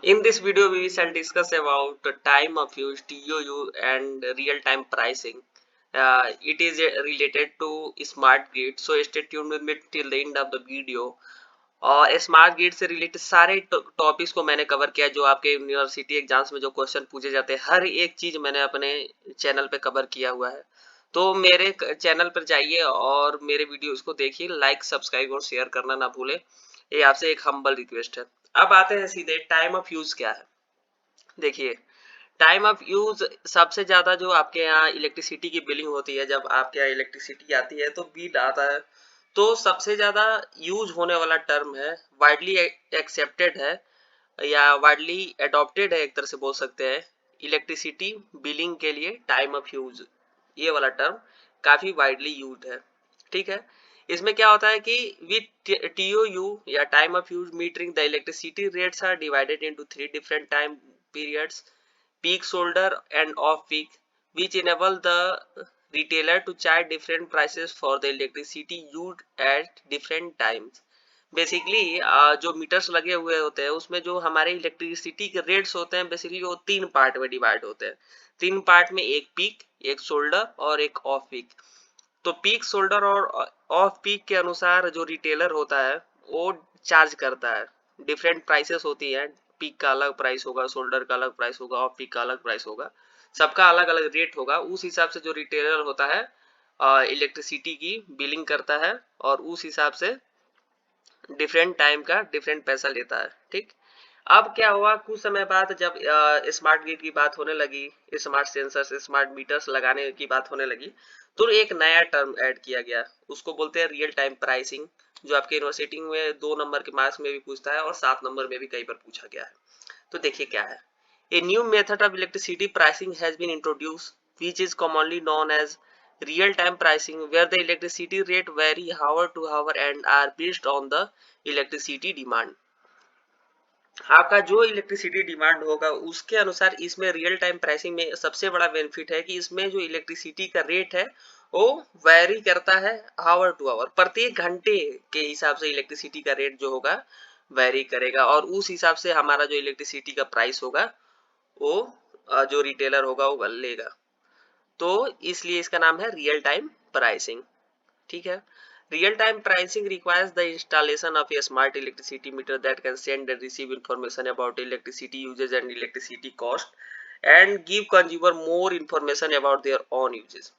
In this video, we shall discuss about the time of use, TOU, and real-time pricing. It is related to smart grid, so stay tuned with me till the end of the video. और smart grid से related सारे topics को मैंने cover किया जो आपके university exams में जो क्वेश्चन पूछे जाते हैं, हर एक चीज मैंने अपने चैनल पे कवर किया हुआ है। तो मेरे चैनल पर जाइए और मेरे वीडियोस को देखिए, लाइक सब्सक्राइब और शेयर करना ना भूले। ये आपसे एक हम्बल रिक्वेस्ट है। अब आते हैं सीधे टाइम ऑफ यूज क्या है। देखिए, टाइम ऑफ यूज सबसे ज्यादा जो आपके यहाँ इलेक्ट्रिसिटी की बिलिंग होती है, जब आपके यहाँ इलेक्ट्रिसिटी आती है तो बिल आता है, तो सबसे ज्यादा यूज होने वाला टर्म है, वाइडली एक्सेप्टेड है या वाइडली अडॉप्टेड है, एक तरह से बोल सकते हैं। इलेक्ट्रिसिटी बिलिंग के लिए टाइम ऑफ यूज, ये वाला टर्म काफी वाइडली यूज है। ठीक है, इसमें क्या होता है कि विथ टीओयू या time of use metering the electricity rates are divided into 3 different time periods, peak, shoulder and off peak, which enable the retailer to charge different prices for the electricity used at different times. Basically जो metres लगे हुए होते हैं उसमें जो हमारे electricity के rates होते हैं, बेसिकली वो तीन पार्ट में डिवाइड होते हैं। तीन पार्ट में, एक पीक, एक शोल्डर और एक ऑफ पीक। तो पीक, शोल्डर और ऑफ पीक के अनुसार जो रिटेलर होता है वो चार्ज करता है। डिफरेंट प्राइसेस होती है, पीक का अलग प्राइस होगा, शोल्डर का अलग प्राइस होगा, ऑफ पीक का अलग प्राइस होगा, सबका अलग अलग रेट होगा। उस हिसाब से जो रिटेलर होता है इलेक्ट्रिसिटी की बिलिंग करता है और उस हिसाब से डिफरेंट टाइम का डिफरेंट पैसा लेता है। ठीक, अब क्या हुआ, कुछ समय बाद जब स्मार्ट ग्रिड की बात होने लगी, स्मार्ट सेंसर्स, स्मार्ट मीटर्स लगाने की बात होने लगी, तो एक नया टर्म ऐड किया गया, उसको बोलते हैं रियल टाइम प्राइसिंग, जो आपके यूनिवर्सिटी में 2 नंबर के मार्क्स में भी पूछता है और 7 नंबर में भी कई बार पूछा गया है। तो देखिए क्या है, a new method of electricity pricing has been introduce which is commonly known as real time pricing, where the electricity rate vary hour to hour and are based on the electricity demand. आपका जो electricity demand होगा उसके अनुसार इसमें real time pricing में सबसे बड़ा benefit है कि इसमें जो इलेक्ट्रिसिटी का रेट है वो वैरी करता है आवर टू आवर, प्रत्येक घंटे के हिसाब से इलेक्ट्रिसिटी का रेट जो होगा वैरी करेगा और उस हिसाब से हमारा जो इलेक्ट्रिसिटी का प्राइस होगा वो जो रिटेलर होगा वो लेगा। तो इसलिए इसका नाम है रियल टाइम प्राइसिंग। ठीक है, real time pricing requires the installation of a smart electricity meter that can send and receive information about electricity usage and electricity cost and give consumer more information about their own uses.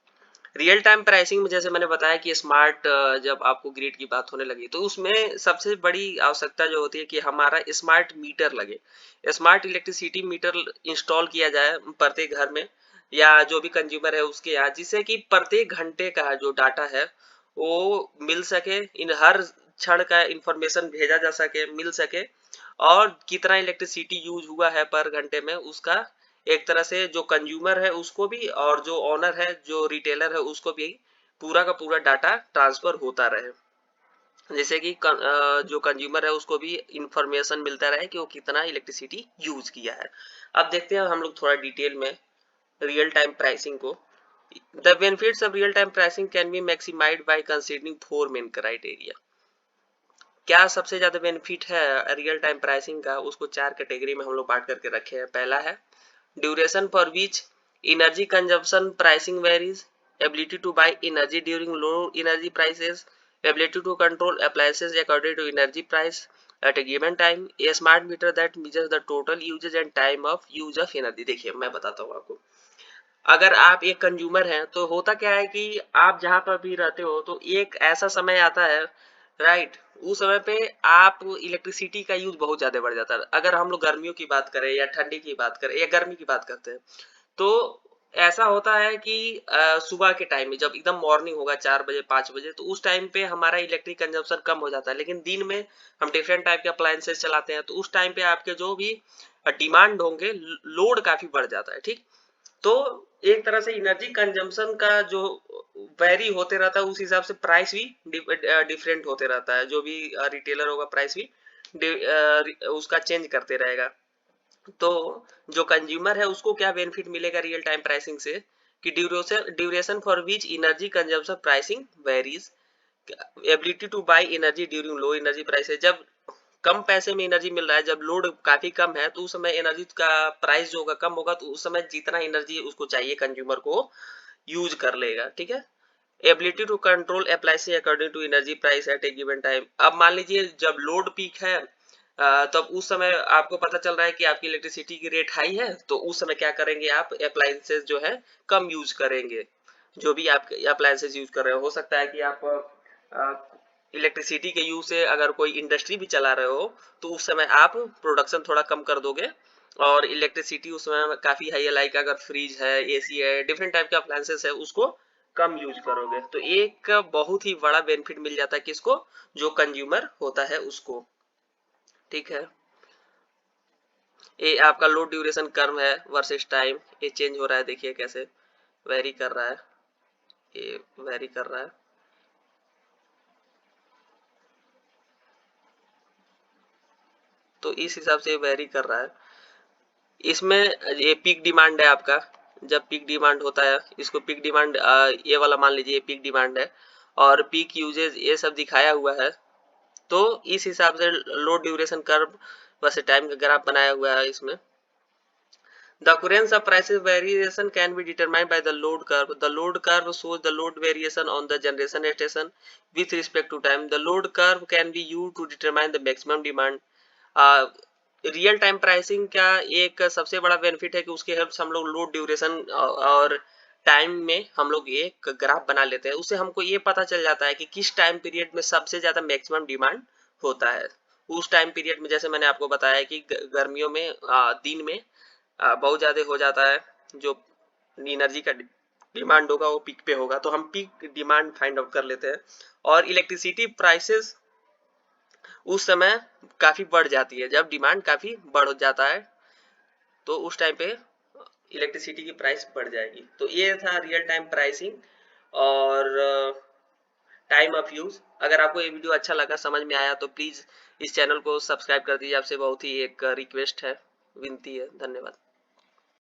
Real time pricing में जैसे मैंने बताया कि smart, जब आपको grid की बात होने लगी तो उसमें सबसे बड़ी आवश्यकता जो होती है कि हमारा स्मार्ट मीटर लगे, स्मार्ट इलेक्ट्रिसिटी मीटर इंस्टॉल किया जाए प्रत्येक घर में या जो भी कंज्यूमर है उसके यहाँ, जिससे कि प्रत्येक घंटे का जो डाटा है वो मिल सके, इन हर क्षण का इंफॉर्मेशन भेजा जा सके, मिल सके, और कितना इलेक्ट्रिसिटी यूज हुआ है पर घंटे में उसका एक तरह से जो कंज्यूमर है उसको भी और जो ओनर है, जो रिटेलर है उसको भी पूरा का पूरा डाटा ट्रांसफर होता रहे, जैसे कि जो कंज्यूमर है उसको भी इंफॉर्मेशन मिलता रहे कि वो कितना इलेक्ट्रिसिटी यूज किया है। अब देखते हैं हम लोग थोड़ा डिटेल में रियल टाइम प्राइसिंग को। The benefits of real time pricing can be maximised by considering 4 main criteria. क्या सबसे ज्यादा बेनिफिट है रियल टाइम प्राइसिंग का, उसको 4 कैटेगरी में हम लोग बांट करके रखे हैं। पहला है duration for which energy consumption pricing varies, ability to buy energy during low energy prices, ability to control appliances according to energy price at a given time, a smart meter that measures the total usage and time of use of energy. देखिए मैं बताता हूँ आपको, अगर आप एक consumer हैं तो होता क्या है कि आप जहां पर भी रहते हो तो एक ऐसा समय आता है, राइट, उस समय पे आप इलेक्ट्रिसिटी का यूज बहुत ज्यादा बढ़ जाता है। अगर हम लोग गर्मियों की बात करें या ठंडी की बात करें या गर्मी की बात करते हैं तो ऐसा होता है कि सुबह के टाइम में जब एकदम मॉर्निंग होगा 4 बजे 5 बजे, तो उस टाइम पे हमारा इलेक्ट्रिक कंजम्पशन कम हो जाता है, लेकिन दिन में हम डिफरेंट टाइप के अप्लायंसेस चलाते हैं तो उस टाइम पे आपके जो भी डिमांड होंगे, लोड काफी बढ़ जाता है। ठीक, तो एक तरह से एनर्जी कंजम्पशन का जो वेरी होते रहता है उस हिसाब से प्राइस भी डिफरेंट होते रहता है, जो भी रिटेलर होगा प्राइस भी उसका चेंज करते रहेगा। तो जो कंज्यूमर है उसको क्या बेनिफिट मिलेगा रियल टाइम प्राइसिंग से कि duration for which energy consumption pricing varies, ability to buy energy during low energy prices, जब कम पैसे में एनर्जी मिल रहा है, जब लोड काफी कम है तो उस समय एनर्जी का प्राइस जो होगा कम होगा, तो उस समय जितना एनर्जी उसको चाहिए कंज्यूमर को यूज कर लेगा। ठीक है। Ability to control appliances according to energy price at a given time. अब मान लीजिए जब लोड पीक है, तब उस समय आपको पता चल रहा है कि आपकी इलेक्ट्रिसिटी की रेट हाई है, तो उस समय क्या करेंगे आप, अप्लायंसेस जो है कम यूज करेंगे। जो भी आप अप्लायंसेस यूज कर रहे हो सकता है कि आप इलेक्ट्रिसिटी के यूज से अगर कोई इंडस्ट्री भी चला रहे हो, तो उस समय आप प्रोडक्शन थोड़ा कम कर दोगे, और इलेक्ट्रिसिटी उस समय काफी हाई है, लाइक अगर फ्रिज है, एसी है, डिफरेंट टाइप के अप्लायंसेस है, उसको कम यूज करोगे। तो एक बहुत ही बड़ा बेनिफिट मिल जाता है किसको, जो कंज्यूमर होता है उसको। ठीक है। ये आपका लोड ड्यूरेशन कर्व है वर्सेस टाइम, ये चेंज हो रहा है, देखिए कैसे वेरी कर रहा है, ये वेरी कर रहा है। तो इस हिसाब से वेरी कर रहा है। इसमें ये पीक डिमांड है आपका, जब पीक डिमांड होता है, इसको पीक डिमांड, ये वाला मान लीजिए ये पीक डिमांड है, और पीक यूजेज ये सब दिखाया हुआ है। तो इस हिसाब से लोड ड्यूरेशन कर्व वैसे टाइम का ग्राफ बनाया हुआ है इसमें। The occurrence of prices variation can be determined by the load curve. The load curve shows the load variation on the generation station with respect to time. The load curve can be used to determine the maximum demand. Real time pricing का एक सबसे बड़ा benefit है कि उसके help से हम लोग लोड ड्यूरेशन और टाइम में हम लोग एक ग्राफ बना लेते हैं। उससे हमको ये पता चल जाता है कि किस टाइम पीरियड में सबसे ज्यादा मैक्सिमम डिमांड होता है। उस टाइम पीरियड में जैसे मैंने आपको बताया कि गर्मियों में दिन में बहुत ज्यादा हो जाता है, जो एनर्जी का डिमांड होगा वो पीक पे होगा, तो हम पीक डिमांड फाइंड आउट कर लेते हैं। और इलेक्ट्रिसिटी प्राइसेस उस समय काफी बढ़ जाती है, जब डिमांड काफी बढ़ जाता है, तो उस टाइम पे इलेक्ट्रिसिटी की प्राइस बढ़ जाएगी। तो ये था रियल टाइम प्राइसिंग और टाइम ऑफ यूज। अगर आपको ये वीडियो अच्छा लगा, समझ में आया, तो प्लीज इस चैनल को सब्सक्राइब कर दीजिए। आपसे बहुत ही एक रिक्वेस्ट है, विनती है। धन्यवाद।